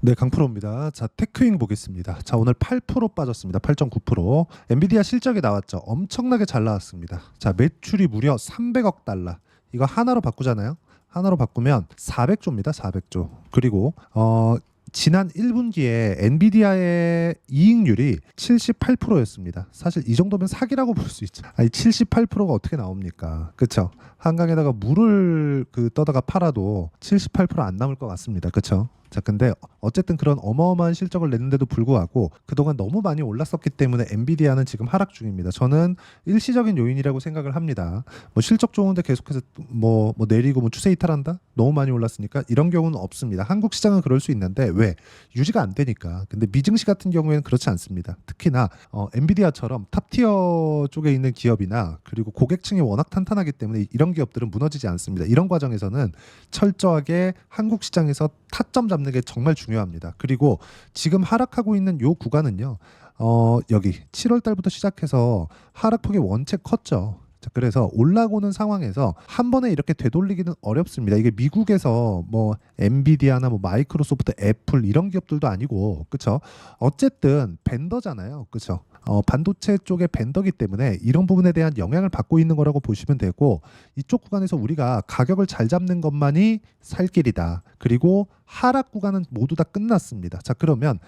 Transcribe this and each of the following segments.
네, 강프로입니다. 자, 테크윙 보겠습니다. 자, 오늘 8% 빠졌습니다. 8.9%. 엔비디아 실적이 나왔죠. 엄청나게 잘 나왔습니다. 자, 매출이 무려 300억 달러. 이거 하나로 바꾸잖아요. 하나로 바꾸면 400조입니다. 400조. 그리고 지난 1분기에 엔비디아의 이익률이 78%였습니다. 사실 이 정도면 사기라고 볼 수 있죠. 아니 78%가 어떻게 나옵니까? 그렇죠? 한강에다가 물을 떠다가 팔아도 78%안 남을 것 같습니다. 그렇죠? 자, 근데 어쨌든 그런 어마어마한 실적을 냈는데도 불구하고 그동안 너무 많이 올랐었기 때문에 엔비디아는 지금 하락 중입니다. 저는 일시적인 요인이라고 생각을 합니다. 뭐 실적 좋은데 계속해서 뭐 내리고 뭐 추세 이탈한다? 너무 많이 올랐으니까 이런 경우는 없습니다. 한국 시장은 그럴 수 있는데 왜? 유지가 안 되니까. 근데 미증시 같은 경우에는 그렇지 않습니다. 특히나 엔비디아처럼 탑티어 쪽에 있는 기업이나 그리고 고객층이 워낙 탄탄하기 때문에 이런 기업들은 무너지지 않습니다. 이런 과정에서는 철저하게 한국 시장에서 타점 잡는 게 정말 중요합니다. 그리고 지금 하락하고 있는 요 구간은요. 여기 7월 달부터 시작해서 하락폭이 원체 컸죠. 자, 그래서 올라오는 상황에서 한 번에 이렇게 되돌리기는 어렵습니다. 이게 미국에서 뭐 엔비디아나 뭐 마이크로소프트, 애플 이런 기업들도 아니고, 그렇죠? 어쨌든 벤더잖아요, 그렇죠? 반도체 쪽의 벤더기 때문에 이런 부분에 대한 영향을 받고 있는 거라고 보시면 되고, 이쪽 구간에서 우리가 가격을 잘 잡는 것만이 살 길이다. 그리고 하락 구간은 모두 다 끝났습니다. 자, 그러면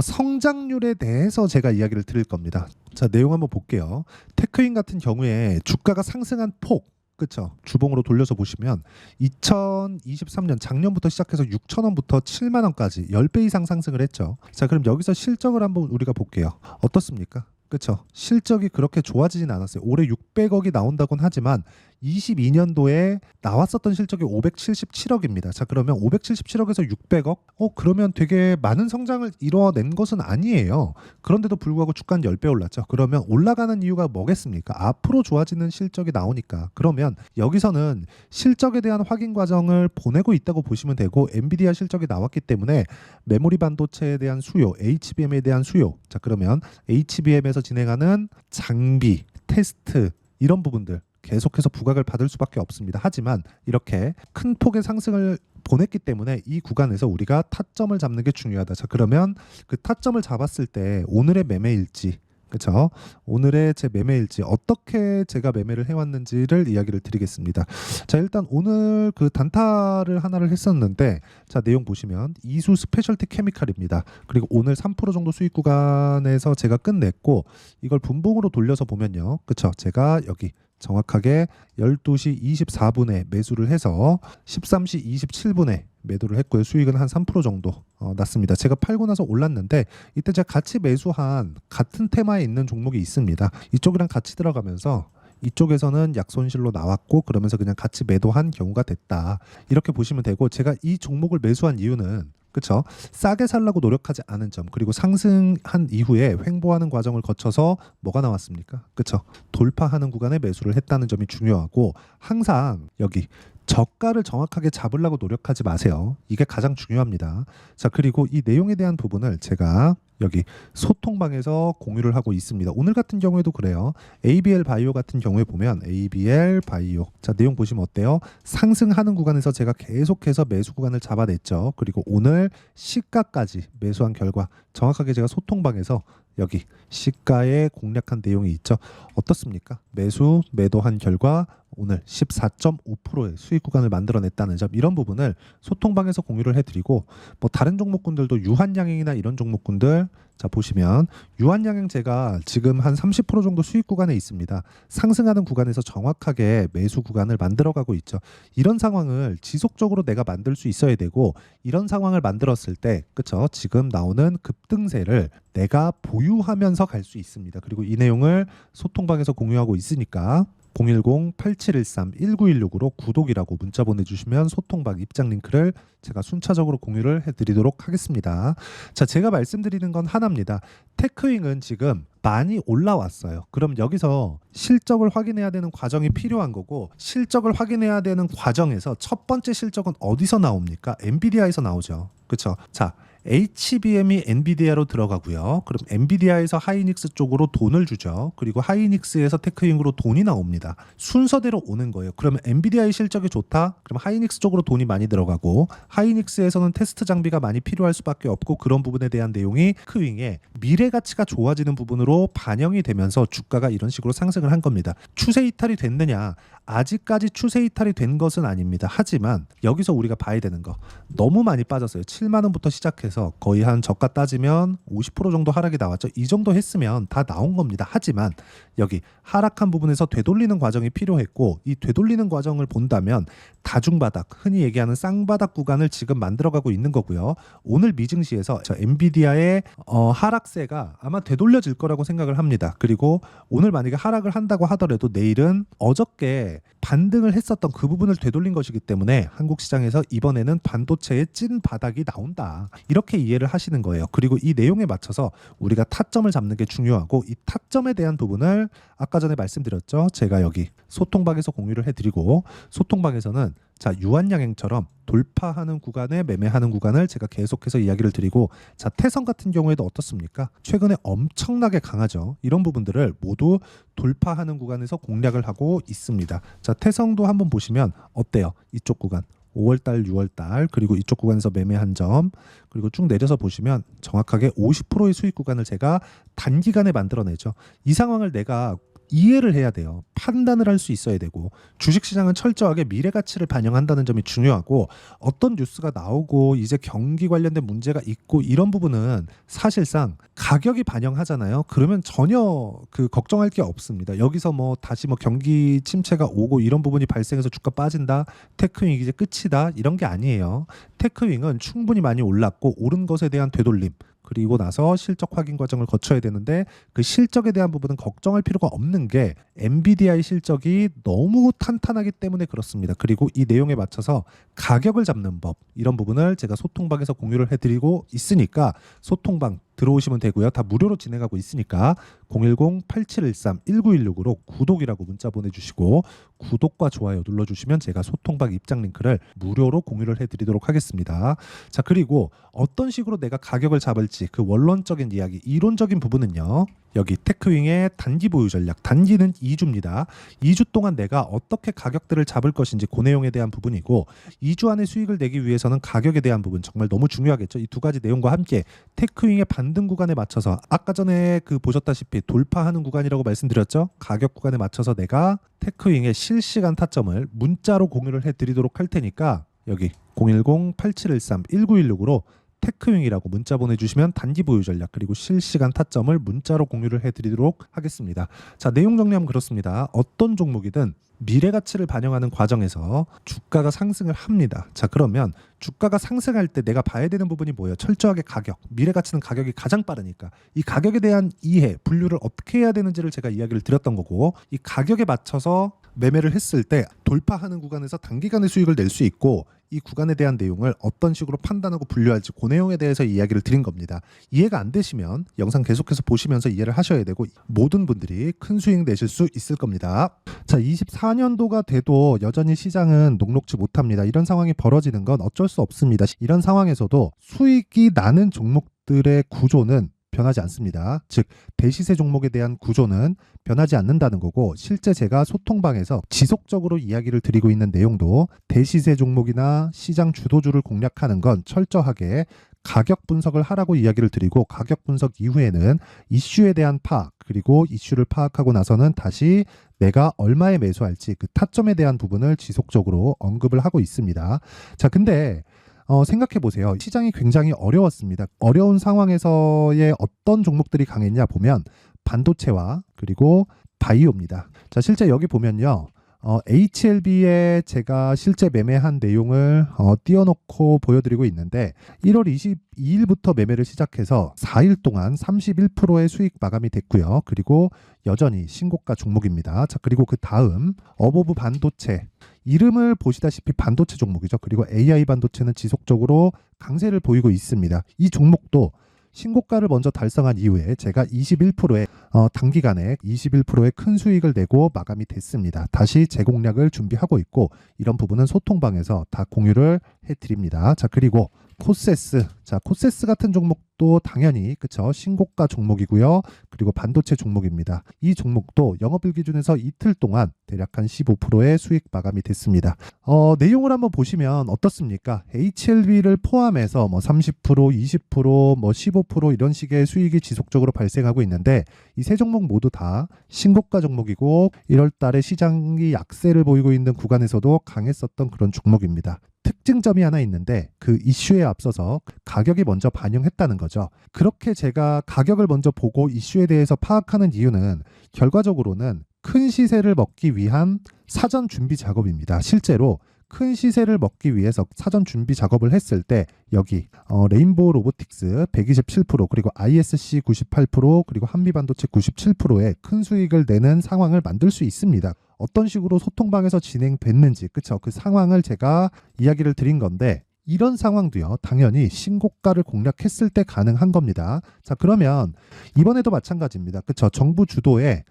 성장률에 대해서 제가 이야기를 드릴 겁니다. 자, 내용 한번 볼게요. 테크인 같은 경우에 주가가 상승한 폭, 그렇죠? 주봉으로 돌려서 보시면 2023년 작년부터 시작해서 6,000원부터 7만 원까지 10배 이상 상승을 했죠. 자, 그럼 여기서 실적을 한번 우리가 볼게요. 어떻습니까? 그렇죠? 실적이 그렇게 좋아지진 않았어요. 올해 600억이 나온다곤 하지만 22년도에 나왔었던 실적이 577억입니다. 자, 그러면 577억에서 600억? 그러면 되게 많은 성장을 이뤄낸 것은 아니에요. 그런데도 불구하고 주가는 10배 올랐죠. 그러면 올라가는 이유가 뭐겠습니까? 앞으로 좋아지는 실적이 나오니까. 그러면 여기서는 실적에 대한 확인 과정을 보내고 있다고 보시면 되고, 엔비디아 실적이 나왔기 때문에 메모리 반도체에 대한 수요, HBM에 대한 수요. 자, 그러면 HBM에서 진행하는 장비, 테스트 이런 부분들 계속해서 부각을 받을 수밖에 없습니다. 하지만 이렇게 큰 폭의 상승을 보냈기 때문에 이 구간에서 우리가 타점을 잡는 게 중요하다. 자, 그러면 그 타점을 잡았을 때 오늘의 매매일지, 그렇죠? 오늘의 제 매매일지 어떻게 제가 매매를 해왔는지를 이야기를 드리겠습니다. 자, 일단 오늘 그 단타를 하나를 했었는데, 자, 내용 보시면 이수 스페셜티 케미칼입니다. 그리고 오늘 3% 정도 수익 구간에서 제가 끝냈고, 이걸 분봉으로 돌려서 보면요, 그렇죠? 제가 여기 정확하게 12시 24분에 매수를 해서 13시 27분에 매도를 했고요. 수익은 한 3% 정도 났습니다. 제가 팔고 나서 올랐는데 이때 제가 같이 매수한 같은 테마에 있는 종목이 있습니다. 이쪽이랑 같이 들어가면서 이쪽에서는 약손실로 나왔고, 그러면서 그냥 같이 매도한 경우가 됐다. 이렇게 보시면 되고, 제가 이 종목을 매수한 이유는, 그렇죠? 싸게 살라고 노력하지 않은 점, 그리고 상승한 이후에 횡보하는 과정을 거쳐서 뭐가 나왔습니까? 그렇죠? 돌파하는 구간에 매수를 했다는 점이 중요하고, 항상 여기 저가를 정확하게 잡으려고 노력하지 마세요. 이게 가장 중요합니다. 자, 그리고 이 내용에 대한 부분을 제가 여기 소통방에서 공유를 하고 있습니다. 오늘 같은 경우에도 그래요. ABL 바이오 같은 경우에 보면 ABL 바이오, 자, 내용 보시면 어때요? 상승하는 구간에서 제가 계속해서 매수 구간을 잡아냈죠. 그리고 오늘 시가까지 매수한 결과 정확하게 제가 소통방에서 여기 시가에 공략한 내용이 있죠. 어떻습니까? 매수 매도한 결과 오늘 14.5%의 수익 구간을 만들어냈다는 점, 이런 부분을 소통방에서 공유를 해드리고, 뭐 다른 종목군들도 유한양행이나 이런 종목군들, 자, 보시면 유한양행 제가 지금 한 30% 정도 수익 구간에 있습니다. 상승하는 구간에서 정확하게 매수 구간을 만들어가고 있죠. 이런 상황을 지속적으로 내가 만들 수 있어야 되고, 이런 상황을 만들었을 때, 그렇죠? 지금 나오는 급등세를 내가 보유하면서 갈 수 있습니다. 그리고 이 내용을 소통방에서 공유하고 있으니까 010-8713-1916으로 구독이라고 문자 보내주시면 소통방 입장 링크를 제가 순차적으로 공유를 해드리도록 하겠습니다. 자, 제가 말씀드리는 건 하나입니다. 테크윙은 지금 많이 올라왔어요. 그럼 여기서 실적을 확인해야 되는 과정이 필요한 거고, 실적을 확인해야 되는 과정에서 첫 번째 실적은 어디서 나옵니까? 엔비디아에서 나오죠. 그렇죠? 자, HBM이 엔비디아로 들어가고요. 그럼 엔비디아에서 하이닉스 쪽으로 돈을 주죠. 그리고 하이닉스에서 테크윙으로 돈이 나옵니다. 순서대로 오는 거예요. 그러면 엔비디아의 실적이 좋다? 그럼 하이닉스 쪽으로 돈이 많이 들어가고, 하이닉스에서는 테스트 장비가 많이 필요할 수밖에 없고, 그런 부분에 대한 내용이 테크윙의 미래 가치가 좋아지는 부분으로 반영이 되면서 주가가 이런 식으로 상승을 한 겁니다. 추세 이탈이 됐느냐? 아직까지 추세 이탈이 된 것은 아닙니다. 하지만 여기서 우리가 봐야 되는 거, 너무 많이 빠졌어요. 7만 원부터 시작해서 거의 한 저가 따지면 50% 정도 하락이 나왔죠. 이 정도 했으면 다 나온 겁니다. 하지만 여기 하락한 부분에서 되돌리는 과정이 필요했고, 이 되돌리는 과정을 본다면 다중바닥, 흔히 얘기하는 쌍바닥 구간을 지금 만들어가고 있는 거고요. 오늘 미증시에서 엔비디아의 하락세가 아마 되돌려질 거라고 생각을 합니다. 그리고 오늘 만약에 하락을 한다고 하더라도 내일은 어저께 반등을 했었던 그 부분을 되돌린 것이기 때문에 한국 시장에서 이번에는 반도체의 찐 바닥이 나온다, 이렇게 이해를 하시는 거예요. 그리고 이 내용에 맞춰서 우리가 타점을 잡는 게 중요하고, 이 타점에 대한 부분을 아까 전에 말씀드렸죠. 제가 여기 소통방에서 공유를 해드리고, 소통방에서는 자, 유한양행처럼 돌파하는 구간에 매매하는 구간을 제가 계속해서 이야기를 드리고, 자, 태성 같은 경우에도 어떻습니까? 최근에 엄청나게 강하죠. 이런 부분들을 모두 돌파하는 구간에서 공략을 하고 있습니다. 자, 태성도 한번 보시면 어때요? 이쪽 구간 5월달, 6월달, 그리고 이쪽 구간에서 매매한 점, 그리고 쭉 내려서 보시면 정확하게 50%의 수익 구간을 제가 단기간에 만들어내죠. 이 상황을 내가 이해를 해야 돼요. 판단을 할 수 있어야 되고, 주식시장은 철저하게 미래 가치를 반영한다는 점이 중요하고, 어떤 뉴스가 나오고 이제 경기 관련된 문제가 있고 이런 부분은 사실상 가격이 반영하잖아요. 그러면 전혀 걱정할 게 없습니다. 여기서 다시 경기 침체가 오고 이런 부분이 발생해서 주가 빠진다, 테크윙 이제 끝이다, 이런 게 아니에요. 테크윙은 충분히 많이 올랐고, 오른 것에 대한 되돌림, 그리고 나서 실적 확인 과정을 거쳐야 되는데, 그 실적에 대한 부분은 걱정할 필요가 없는 게 엔비디아의 실적이 너무 탄탄하기 때문에 그렇습니다. 그리고 이 내용에 맞춰서 가격을 잡는 법, 이런 부분을 제가 소통방에서 공유를 해드리고 있으니까 소통방 들어오시면 되고요. 다 무료로 진행하고 있으니까 010-8713-1916으로 구독이라고 문자 보내주시고, 구독과 좋아요 눌러주시면 제가 소통방 입장 링크를 무료로 공유를 해드리도록 하겠습니다. 자, 그리고 어떤 식으로 내가 가격을 잡을지 그 원론적인 이야기, 이론적인 부분은요, 여기 테크윙의 단기 보유 전략, 단기는 2주입니다. 2주 동안 내가 어떻게 가격들을 잡을 것인지 그 내용에 대한 부분이고, 2주 안에 수익을 내기 위해서는 가격에 대한 부분 정말 너무 중요하겠죠. 이 두 가지 내용과 함께 테크윙의 반등 구간에 맞춰서, 아까 전에 보셨다시피 돌파하는 구간이라고 말씀드렸죠. 가격 구간에 맞춰서 내가 테크윙의 실시간 타점을 문자로 공유를 해드리도록 할 테니까, 여기 010-8713-1916으로 테크윙이라고 문자 보내주시면 단기 보유 전략, 그리고 실시간 타점을 문자로 공유를 해드리도록 하겠습니다. 자, 내용 정리하면 그렇습니다. 어떤 종목이든 미래 가치를 반영하는 과정에서 주가가 상승을 합니다. 자, 그러면 주가가 상승할 때 내가 봐야 되는 부분이 뭐예요? 철저하게 가격, 미래 가치는 가격이 가장 빠르니까 이 가격에 대한 이해, 분류를 어떻게 해야 되는지를 제가 이야기를 드렸던 거고, 이 가격에 맞춰서 매매를 했을 때 돌파하는 구간에서 단기간에 수익을 낼 수 있고, 이 구간에 대한 내용을 어떤 식으로 판단하고 분류할지 그 내용에 대해서 이야기를 드린 겁니다. 이해가 안 되시면 영상 계속해서 보시면서 이해를 하셔야 되고, 모든 분들이 큰 수익 내실 수 있을 겁니다. 자, 24년도가 돼도 여전히 시장은 녹록지 못합니다. 이런 상황이 벌어지는 건 어쩔 수 없습니다. 이런 상황에서도 수익이 나는 종목들의 구조는 변하지 않습니다. 즉, 대시세 종목에 대한 구조는 변하지 않는다는 거고, 실제 제가 소통방에서 지속적으로 이야기를 드리고 있는 내용도 대시세 종목이나 시장 주도주를 공략하는 건 철저하게 가격 분석을 하라고 이야기를 드리고, 가격 분석 이후에는 이슈에 대한 파악, 그리고 이슈를 파악하고 나서는 다시 내가 얼마에 매수할지 그 타점에 대한 부분을 지속적으로 언급을 하고 있습니다. 자, 근데 생각해 보세요. 시장이 굉장히 어려웠습니다. 어려운 상황에서의 어떤 종목들이 강했냐 보면 반도체와 그리고 바이오입니다. 자, 실제 여기 보면요. HLB에 제가 실제 매매한 내용을 띄워놓고 보여드리고 있는데, 1월 22일부터 매매를 시작해서 4일 동안 31%의 수익 마감이 됐고요. 그리고 여전히 신고가 종목입니다. 자, 그리고 그 다음 어보브 반도체, 이름을 보시다시피 반도체 종목이죠. 그리고 AI 반도체는 지속적으로 강세를 보이고 있습니다. 이 종목도 신고가를 먼저 달성한 이후에 제가 21%의 단기간에 21%의 큰 수익을 내고 마감이 됐습니다. 다시 재공략을 준비하고 있고, 이런 부분은 소통방에서 다 공유를 해드립니다. 자, 그리고 코세스. 자, 코세스 같은 종목도 당연히 그쵸, 신고가 종목이고요. 그리고 반도체 종목입니다. 이 종목도 영업일 기준에서 이틀 동안 대략 한 15%의 수익 마감이 됐습니다. 내용을 한번 보시면 어떻습니까? HLB를 포함해서 뭐 30%, 20%, 뭐 15% 이런 식의 수익이 지속적으로 발생하고 있는데 이 세 종목 모두 다 신고가 종목이고 1월 달에 시장이 약세를 보이고 있는 구간에서도 강했었던 그런 종목입니다. 특징점이 하나 있는데 그 이슈에 앞서서 가격이 먼저 반영했다는 거죠. 그렇게 제가 가격을 먼저 보고 이슈에 대해서 파악하는 이유는 결과적으로는 큰 시세를 먹기 위한 사전 준비 작업입니다. 실제로 큰 시세를 먹기 위해서 사전 준비 작업을 했을 때 여기 레인보우 로보틱스 127% 그리고 ISC 98% 그리고 한미반도체 97%의 큰 수익을 내는 상황을 만들 수 있습니다. 어떤 식으로 소통방에서 진행됐는지 그쵸, 그 상황을 제가 이야기를 드린 건데 이런 상황도요 당연히 신고가를 공략했을 때 가능한 겁니다. 자, 그러면 이번에도 마찬가지입니다. 그쵸, 정부 주도의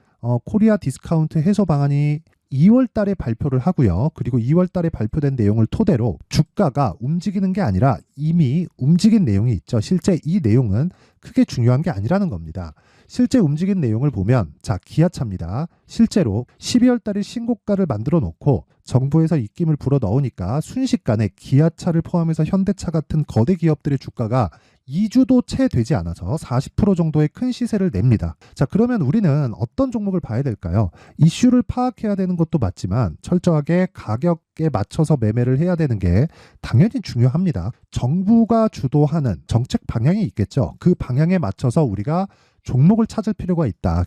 코리아 디스카운트 해소 방안이 2월 달에 발표를 하고요. 그리고 2월 달에 발표된 내용을 토대로 주가가 움직이는 게 아니라 이미 움직인 내용이 있죠. 실제 이 내용은 크게 중요한 게 아니라는 겁니다. 실제 움직인 내용을 보면 자, 기아차입니다. 실제로 12월 달에 신고가를 만들어 놓고 정부에서 입김을 불어 넣으니까 순식간에 기아차를 포함해서 현대차 같은 거대 기업들의 주가가 2주도 채 되지 않아서 40% 정도의 큰 시세를 냅니다. 자, 그러면 우리는 어떤 종목을 봐야 될까요? 이슈를 파악해야 되는 것도 맞지만 철저하게 가격에 맞춰서 매매를 해야 되는 게 당연히 중요합니다. 정부가 주도하는 정책 방향이 있겠죠. 그 방향에 맞춰서 우리가 종목을 찾을 필요가 있다.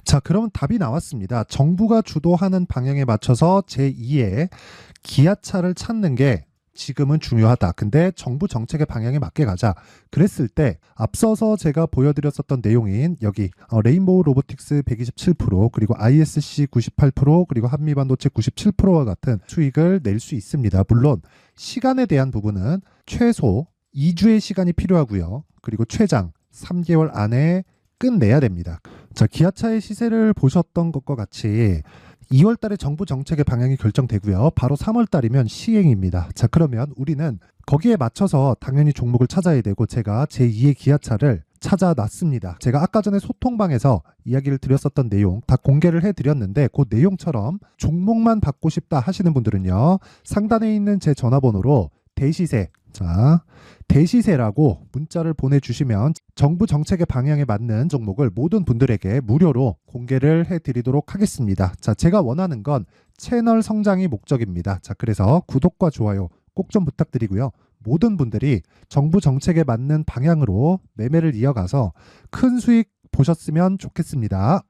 자, 그럼 답이 나왔습니다. 정부가 주도하는 방향에 맞춰서 제2의 기아차를 찾는 게 지금은 중요하다. 근데 정부 정책의 방향에 맞게 가자. 그랬을 때 앞서서 제가 보여드렸었던 내용인 여기 레인보우 로보틱스 127% 그리고 ISC 98% 그리고 한미반도체 97%와 같은 수익을 낼 수 있습니다. 물론 시간에 대한 부분은 최소 2주의 시간이 필요하고요. 그리고 최장 3개월 안에 끝내야 됩니다. 자, 기아차의 시세를 보셨던 것과 같이 2월 달에 정부 정책의 방향이 결정되고요. 바로 3월 달이면 시행입니다. 자, 그러면 우리는 거기에 맞춰서 당연히 종목을 찾아야 되고 제가 제2의 기아차를 찾아놨습니다. 제가 아까 전에 소통방에서 이야기를 드렸었던 내용 다 공개를 해드렸는데 그 내용처럼 종목만 받고 싶다 하시는 분들은요. 상단에 있는 제 전화번호로 대시세, 자, 대시세라고 문자를 보내주시면 정부 정책의 방향에 맞는 종목을 모든 분들에게 무료로 공개를 해드리도록 하겠습니다. 자, 제가 원하는 건 채널 성장이 목적입니다. 자, 그래서 구독과 좋아요 꼭 좀 부탁드리고요. 모든 분들이 정부 정책에 맞는 방향으로 매매를 이어가서 큰 수익 보셨으면 좋겠습니다.